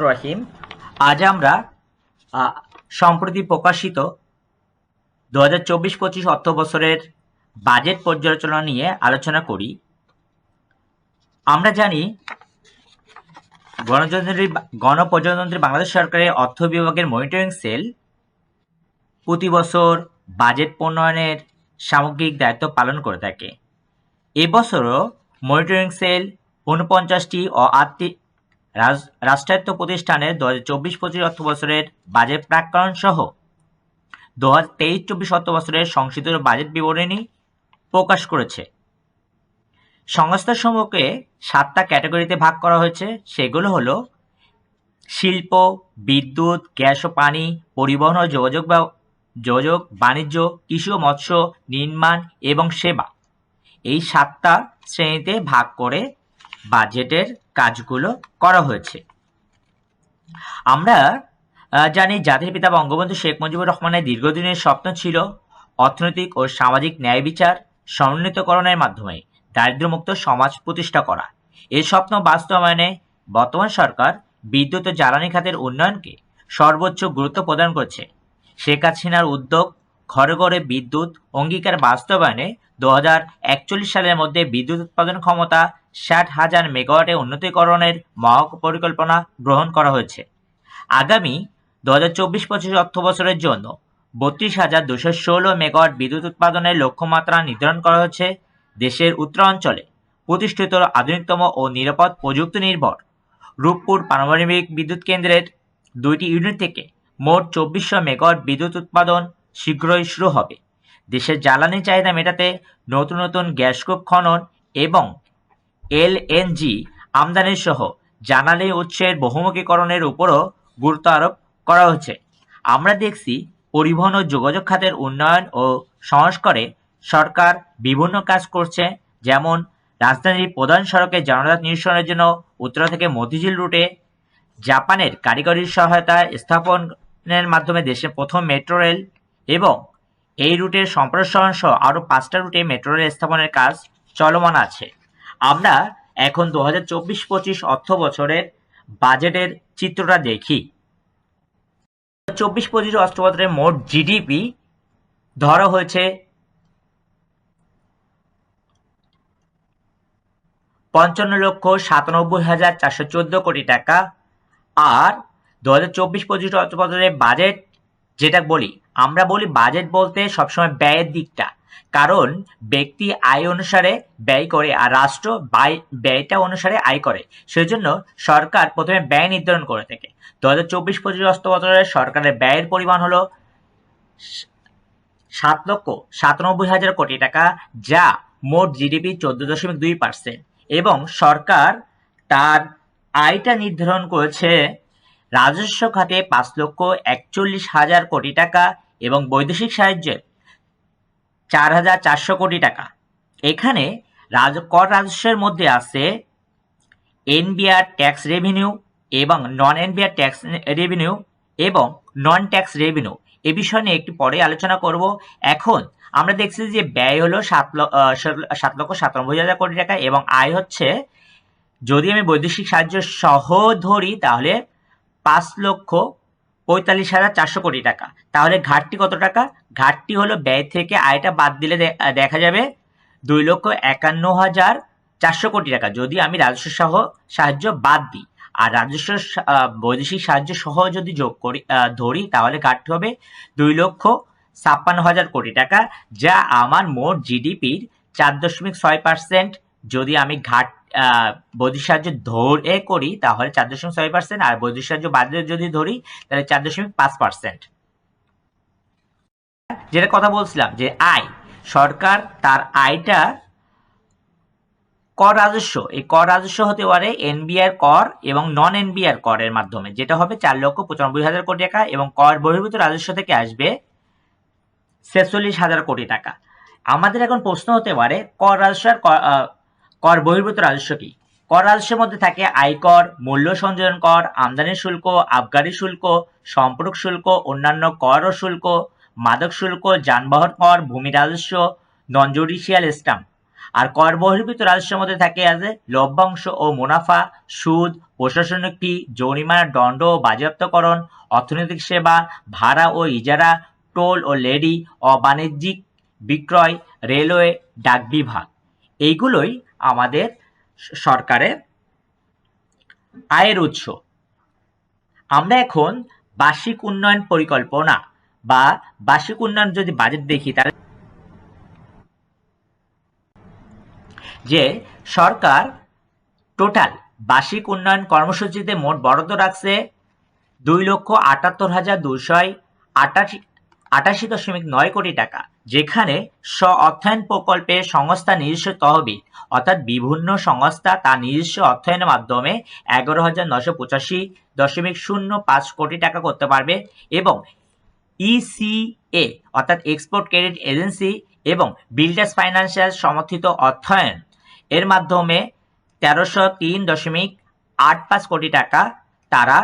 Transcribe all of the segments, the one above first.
রহিম। আজ আমরা সম্প্রতি প্রকাশিত 2024-25 অর্থ বছরের বাজেট পর্যালোচনা নিয়ে আলোচনা করি। আমরা জানি গণপ্রজাতন্ত্রী বাংলাদেশ সরকারের অর্থ বিভাগের মনিটরিং সেল প্রতি বছর বাজেট প্রণয়নের সামগ্রিক দায়িত্ব পালন করে থাকে। এবছরও মনিটরিং সেল 49টি আর্থিক রাষ্ট্রায়ত্ত প্রতিষ্ঠানের 2024-25 অর্থ বছরের বাজেট প্রাক্কলন সহ 2023-24 অর্থ বছরের সংশোধিত বাজেট বিবরণী প্রকাশ করেছে। সংস্থাসমূহকে 7টা ক্যাটাগরিতে ভাগ করা হয়েছে। সেগুলো হলো শিল্প, বিদ্যুৎ, গ্যাস ও পানি, পরিবহন ও যোগাযোগ, বাণিজ্য, কৃষি ও মৎস্য, নির্মাণ এবং সেবা। এই 7টা শ্রেণীতে ভাগ করে বাজেটের কাজগুলো করা হয়েছে। আমরা জানি জাতির পিতা বঙ্গবন্ধু শেখ মুজিবুর রহমানের দীর্ঘদিনের স্বপ্ন ছিল অর্থনৈতিক ও সামাজিক ন্যায় বিচার সমন্বিতকরণের মাধ্যমে দারিদ্র্যমুক্ত সমাজ প্রতিষ্ঠা করা। এই স্বপ্ন বাস্তবায়নে বর্তমান সরকার বিদ্যুৎ ও জ্বালানি খাতের উন্নয়নকে সর্বোচ্চ গুরুত্ব প্রদান করছে। শেখ হাসিনার উদ্যোগ ঘরে ঘরে বিদ্যুৎ অঙ্গীকার বাস্তবায়নে 2041 সালের মধ্যে বিদ্যুৎ উৎপাদন ক্ষমতা 60,000 মেগাওয়াটে উন্নতিকরণের মহাপরিকল্পনা গ্রহণ করা হয়েছে। আগামী 2024-25 অর্থ বছরের জন্য 32,216 মেগাওয়াট বিদ্যুৎ উৎপাদনের লক্ষ্যমাত্রা নির্ধারণ করা হয়েছে। দেশের উত্তরাঞ্চলে প্রতিষ্ঠিত আধুনিকতম ও নিরাপদ প্রযুক্তি নির্ভর রূপপুর পারমাণবিক বিদ্যুৎ কেন্দ্রের 2টি ইউনিট থেকে মোট 2400 মেগাওয়াট বিদ্যুৎ উৎপাদন শীঘ্রই শুরু হবে। দেশের জ্বালানি চাহিদা মেটাতে নতুন নতুন গ্যাসকূপ খনন এবং এলএনজি আমদানি সহ জ্বালানি উৎসের বহুমুখীকরণের উপরও গুরুত্ব আরোপ করা হচ্ছে। আমরা দেখছি পরিবহন ও যোগাযোগ খাতের উন্নয়ন ও সংস্কারে সরকার বিভিন্ন কাজ করছে। যেমন রাজধানীর প্রধান সড়কে যানজট নিরসনের জন্য উত্তরা থেকে মতিঝিল রুটে জাপানের কারিগরি সহায়তা স্থাপনের মাধ্যমে দেশের প্রথম মেট্রো রেল এবং এই রুটের সম্প্রসারণ সহ আরও 5টা রুটে মেট্রো রেল স্থাপনের কাজ চলমান আছে। আমরা এখন 2024-25 অর্থ বছরের বাজেটের চিত্রটা দেখি। 2024-25 অর্থ বছরের মোট জিডিপি ধরা হয়েছে 55,97,414 কোটি টাকা। আর 2024-25 অর্থ বছরের বাজেট যেটা আমরা বলি বাজেট বলতে সবসময় ব্যয়ের দিকটা, কারণ ব্যক্তি আয় অনুসারে ব্যয় করে আর রাষ্ট্র ব্যয়টা অনুসারে আয় করে। সেজন্য সরকার প্রথমে ব্যয় নির্ধারণ করে থাকে। 2024-25 অর্থ বছরের সরকারের ব্যয়ের পরিমাণ হলো 7,97,000 কোটি টাকা, যা মোট জিডিপি 14.2%। এবং সরকার তার আয়টা নির্ধারণ করেছে রাজস্ব খাতে 5,41,000 কোটি টাকা এবং বৈদেশিক সাহায্যে 4,400 কোটি টাকা। এখানে কর রাজস্বের মধ্যে আছে এনবিআর ট্যাক্স রেভিনিউ এবং নন এনবিআর ট্যাক্স রেভিনিউ এবং নন ট্যাক্স রেভিনিউ। এ বিষয় নিয়ে একটু পরে আলোচনা করব। এখন আমরা দেখছি যে ব্যয় হলো 7,97,000 কোটি টাকা এবং আয় হচ্ছে, যদি আমি বৈদেশিক সাহায্য সহ ধরি তাহলে 5,45,400 কোটি টাকা। তাহলে ঘাটতি কত টাকা? ঘাটতি হলো ব্যয় থেকে আয়টা বাদ দিলে দেখা যাবে 2,51,400 কোটি টাকা, যদি আমি রাজস্ব সহ সাহায্য বাদ দিই। আর রাজস্ব বৈদেশিক সাহায্য সহ যদি যোগ করি ধরি তাহলে ঘাটতি হবে 2,56,000 কোটি টাকা, যা আমার মোট জিডিপির 4.6%। যদি আমি বৈদেশিক সাহায্য ধরে করি তাহলে 4.6%, আর বৈদেশিক সাহায্য বাদ দিয়ে যদি ধরি তাহলে 4.5%। যেটা কথা বলছিলাম যে আয়, সরকার তার আয়টা কর রাজস্ব, এই কর রাজস্ব হতে পারে এনবিআর কর এবং নন এনবিআর করের মাধ্যমে, যেটা হবে 4,95,000 কোটি টাকা এবং কর বহির্ভূত রাজস্ব থেকে আসবে 46,000 কোটি টাকা। আমাদের এখন প্রশ্ন হতে পারে কর রাজস্ব আর কর বহির্ভূত রাজস্ব কি? কর রাজস্বের মধ্যে থাকে আয়কর, মূল্য সংযোজন কর, আমদানি শুল্ক, আবগারি শুল্ক, সম্পর্ক শুল্ক, অন্যান্য কর ও শুল্ক, মাদক শুল্ক, যানবাহন কর, ভূমি রাজস্ব, নন জুডিশিয়াল স্ট্যাম্প। আর কর বহির্ভূত রাজস্বের মধ্যে থাকে আছে লভ্যাংশ ও মুনাফা, সুদ, প্রশাসনিক ফি, জরিমানা, দণ্ড ও বাজেয়াপ্তকরণ, অর্থনৈতিক সেবা, ভাড়া ও ইজারা, টোল ও লেডি, অবাণিজ্যিক বিক্রয়, রেলওয়ে, ডাক বিভাগ। এইগুলোই আমাদের সরকারের আয়ের উৎস। আমরা এখন বার্ষিক উন্নয়ন পরিকল্পনা বা বার্ষিক উন্নয়ন যদি বাজেট দেখি, তাহলে যে সরকার টোটাল বার্ষিক উন্নয়ন কর্মসূচিতে মোট বরাদ্দ রাখছে 2,78,288.9 কোটি টাকা, যেখানে স্ব অর্থায়ন প্রকল্পে সংস্থা নিজস্ব তহবিল অর্থাৎ বিভিন্ন সংস্থা তার নিজস্ব অর্থায়নের মাধ্যমে 11,985.05 কোটি টাকা করতে পারবে, এবং ইসিএ অর্থাৎ এক্সপোর্ট ক্রেডিট এজেন্সি এবং বিল্ডার্স ফাইন্যান্সিয়াল সমর্থিত অর্থায়ন এর মাধ্যমে 1303.85 কোটি টাকা তারা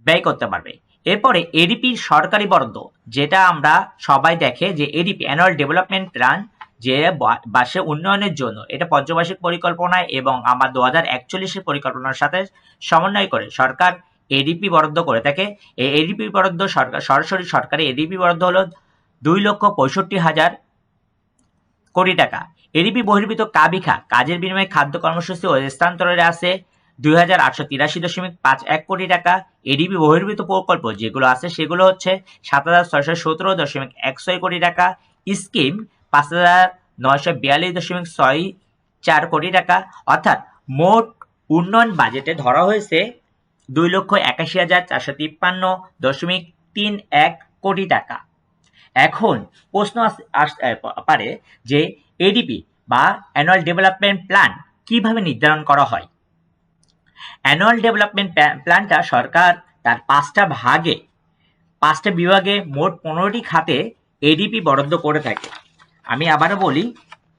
ব্যয় করতে পারবে। এরপরে এডিপির সরকারি বরাদ্দ, যেটা আমরা সবাই দেখে যে এডিপি অ্যানুয়াল ডেভেলপমেন্ট প্ল্যান, যে বার্ষিক উন্নয়নের জন্য এটা পঞ্চবার্ষিক পরিকল্পনা এবং আমার 2041 পরিকল্পনার সাথে সমন্বয় করে সরকার এডিপি বরাদ্দ করে থাকে। এই এডিপি বরাদ্দ সরাসরি সরকারি এডিপি বরাদ্দ হলো 2,65,000 কোটি টাকা। এডিপি বহির্ভূত কাবিখা কাজের বিনিময়ে খাদ্য কর্মসূচি ও স্থানান্তরে আছে 2,883.51 কোটি টাকা। এডিপি বহির্ভূত প্রকল্প যেগুলো আছে সেগুলো হচ্ছে 7,617.16 কোটি টাকা। স্কিম 5,942.64 কোটি টাকা। অর্থাৎ মোট উন্নয়ন বাজেটে ধরা হয়েছে 2,81,453.31 কোটি টাকা। এখন প্রশ্ন আসতে পারে যে এডিপি বা অ্যানুয়াল ডেভেলপমেন্ট প্ল্যান কিভাবে নির্ধারণ করা হয়। অ্যানুয়াল ডেভেলপমেন্ট প্ল্যানটা সরকার তার 5টা বিভাগে মোট 15টি খাতে এডিপি বরাদ্দ করে থাকে। আমি আবারও বলি,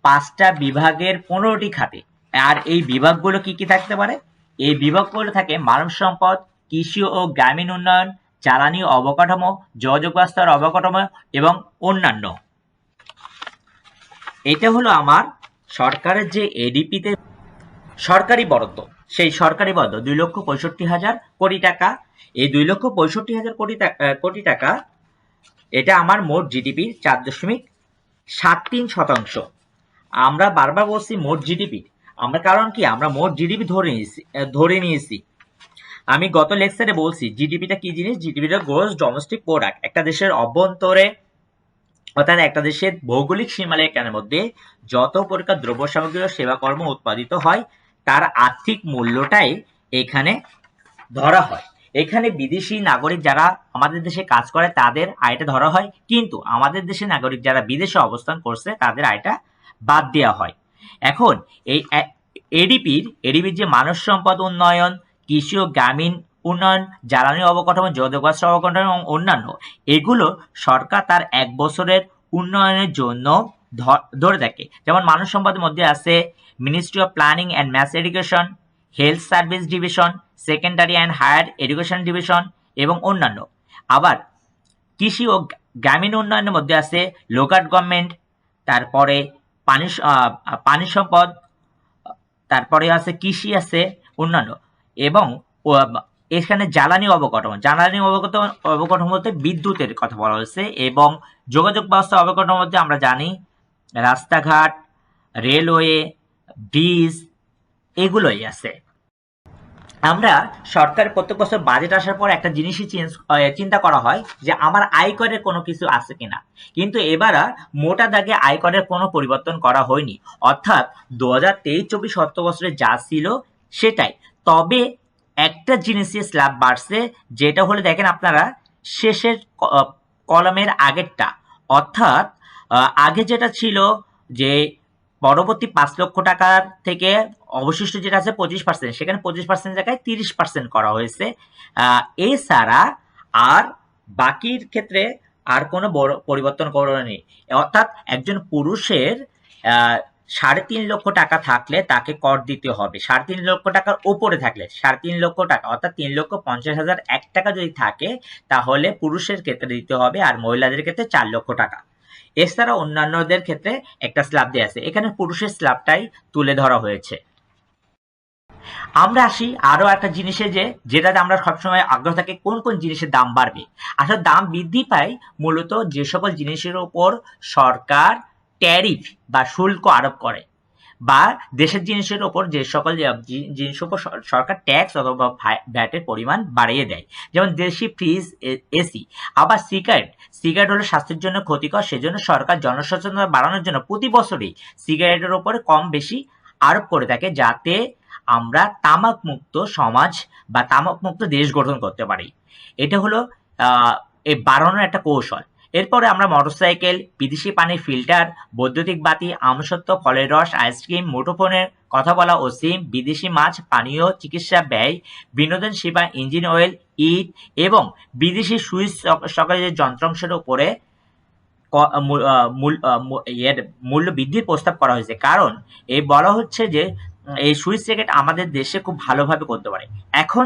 5টা বিভাগের 15টি খাতে। আর এই বিভাগগুলো কি কি থাকতে পারে? এই বিভাগগুলো থাকে মানব সম্পদ, কৃষি ও গ্রামীণ উন্নয়ন, জ্বালানি ও অবকাঠামো, যোগাযোগ ব্যবস্থার অবকাঠামো এবং অন্যান্য। এটা হলো আমার সরকারের যে এডিপিতে সরকারি বরাদ্দ, সেই সরকারি বরাদ্দ 2,65,000 কোটি টাকা। এই 2,65,000 কোটি টাকা এটা আমার মোট জিডিপির 4.73%। আমরা বারবার বলছি মোট জিডিপি, আমরা কারণ কি আমরা মোট জিডিপি ধরে নিয়েছি। আমি গত লেকচারে বলছি জিডিপিটা কি জিনিস। জিডিপিটা গ্রোস ডোমেস্টিক প্রোডাক্ট, একটা দেশের অভ্যন্তরে অর্থাৎ একটা দেশের ভৌগোলিক সীমারেখার মধ্যে যত প্রকার দ্রব্য সামগ্রী ও সেবাকর্ম উৎপাদিত হয় তার আর্থিক মূল্যটাই এখানে ধরা হয়। এখানে বিদেশি নাগরিক যারা আমাদের দেশে কাজ করে তাদের আয়টা ধরা হয়, কিন্তু আমাদের দেশের নাগরিক যারা বিদেশে অবস্থান করছে তাদের আয়টা বাদ দেওয়া হয়। এখন এই এডিপির যে মানব সম্পদ উন্নয়ন, কৃষি ও গ্রামীণ উন্নয়ন, জ্বালানি অবকাঠামো, যোগাযোগ অবকাঠামো এবং অন্যান্য, এগুলো সরকার তার 1 বছরের উন্নয়নের জন্য ধরে থাকে। যেমন মানব সম্পদের মধ্যে আছে ministry of planning and mass education, health service division, secondary and higher education division এবং অন্যান্য। আবার কৃষি ও গ্রামীণ উন্নয়নের মধ্যে আছে লোকাল গভর্নমেন্ট, তারপরে পানি সম্পদ, তারপরে আছে কৃষি, আছে অন্যান্য। এবং এখানে জ্বালানি অবকাঠামো বলতে বিদ্যুতের কথা বলা হয়েছে, এবং যোগাযোগ ব্যবস্থা অবকাঠামোর মধ্যে আমরা জানি রাস্তাঘাট, রেলওয়ে, ব্রিজ, এগুলোই আছে। আমরা সরকার প্রত্যেক বছর বাজেট আসার পর একটা জিনিসই চিন্তা করা হয় যে আমার আয়করের কোনো কিছু আছে কিনা, কিন্তু এবার মোটা দাগে আয়করের কোনো পরিবর্তন করা হয়নি। অর্থাৎ 2023-24 অর্থ বছরে যা ছিল সেটাই। তবে একটা জিনিসের স্ল্যাব বাড়ছে, যেটা হলে দেখেন আপনারা শেষের কলামের আগেরটা, অর্থাৎ আগে যেটা ছিল যে পরবর্তী 5 লক্ষ টাকার থেকে অবশিষ্ট যেটা আছে 25%, সেখানে 25% জায়গায় 30% করা হয়েছে। এছাড়া আর বাকির ক্ষেত্রে আর কোনো বড় পরিবর্তন করেনি। অর্থাৎ একজন পুরুষের 3.5 লক্ষ টাকা থাকলে তাকে কর দিতে হবে, 3.5 লক্ষ টাকার উপরে থাকলে 3.5 লক্ষ টাকা অর্থাৎ 3,50,001 টাকা যদি থাকে তাহলে পুরুষের ক্ষেত্রে দিতে হবে, আর মহিলাদের ক্ষেত্রে 4 লক্ষ টাকা। এছাড়া অন্যান্যদের ক্ষেত্রে একটা স্ল্যাব দেওয়া আছে। এখানে পুরুষের স্ল্যাবটাই তুলে ধরা হয়েছে। আমরা আসি আরো একটা জিনিসে, যেটাতে আমরা সবসময় আগ্রহ থাকে, কোন কোন জিনিসের দাম বাড়বে। আসলে দাম বৃদ্ধি পায় মূলত যে সকল জিনিসের উপর সরকার ট্যারিফ বা শুল্ক আরোপ করে, বা দেশের জিনিসের উপর যে সকল জিনিসের উপর সরকার ট্যাক্স অথবা ভ্যাটের পরিমাণ বাড়িয়ে দেয়। যেমন দেশি ফ্রিজ, এসি। আবার সিগারেট হলো স্বাস্থ্যের জন্য ক্ষতিকর, সেজন্য সরকার জনসচেতনতা বাড়ানোর জন্য প্রতি বছরই সিগারেটের উপরে কম বেশি আরোপ করে থাকে, যাতে আমরা তামাক মুক্ত সমাজ বা তামাক মুক্ত দেশ গঠন করতে পারি। এটা হলো এই বাড়ানোর একটা কৌশল। এরপরে আমরা মোটরসাইকেল, বিদেশি পানির ফিল্টার, বৈদ্যুতিক বাতি, আমসত্ত্ব, ফলের রস, আইসক্রিম, মুঠোফোনের কথা বলা ও সিম, বিদেশি মাছ, পানীয়, চিকিৎসা ব্যয়, বিনোদন সেবা, ইঞ্জিন অয়েল, ইট এবং বিদেশি সুইচ সকেটের যন্ত্রাংশের উপরে মূল্য বৃদ্ধির প্রস্তাব করা হয়েছে। কারণ এই বলা হচ্ছে যে এই সুইচ সকেট আমাদের দেশে খুব ভালোভাবে করতে পারে। এখন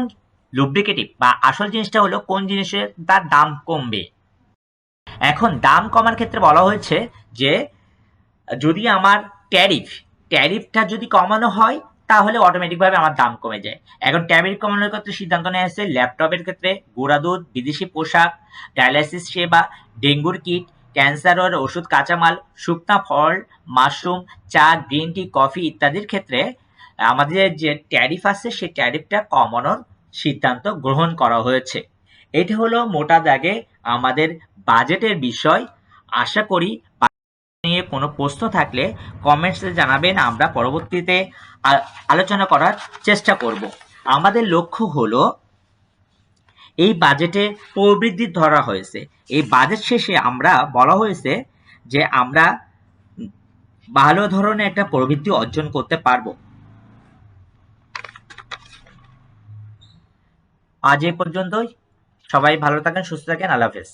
লুব্রিকেটিভ বা আসল জিনিসটা হলো কোন জিনিসের তার দাম কমবে। এখন দাম কমার ক্ষেত্রে বলা হয়েছে যে যদি আমার ট্যারিফটা যদি কমানো হয় তাহলে অটোমেটিকভাবে আমার দাম কমে যায়। এখন ট্যারিফ কমানোর ক্ষেত্রে সিদ্ধান্ত নেওয়া হয়েছে ল্যাপটপের ক্ষেত্রে গুঁড়া দুধ, বিদেশি পোশাক, ডায়ালাইসিস সেবা, ডেঙ্গুর কিট, ক্যান্সারের ওষুধ, কাঁচামাল, শুকনা ফল, মাশরুম, চা, গ্রিন টি, কফি ইত্যাদির ক্ষেত্রে আমাদের যে ট্যারিফ আছে সেই ট্যারিফটা কমানোর সিদ্ধান্ত গ্রহণ করা হয়েছে। এটা হলো মোটা দাগে আমাদের বাজেটের বিষয়। আশা করি নিয়ে কোনো প্রশ্ন থাকলে কমেন্টসে জানাবেন, আমরা পরবর্তীতে আলোচনা করার চেষ্টা করব। আমাদের লক্ষ্য হলো এই বাজেটে প্রবৃদ্ধি ধরা হয়েছে। এই বাজেট শেষে আমরা বলা হয়েছে যে আমরা ভালো ধরনের একটা প্রবৃদ্ধি অর্জন করতে পারবো। আজ এই পর্যন্তই। সবাই ভালো থাকেন, সুস্থ থাকেন। আল্লাহ হাফেজ।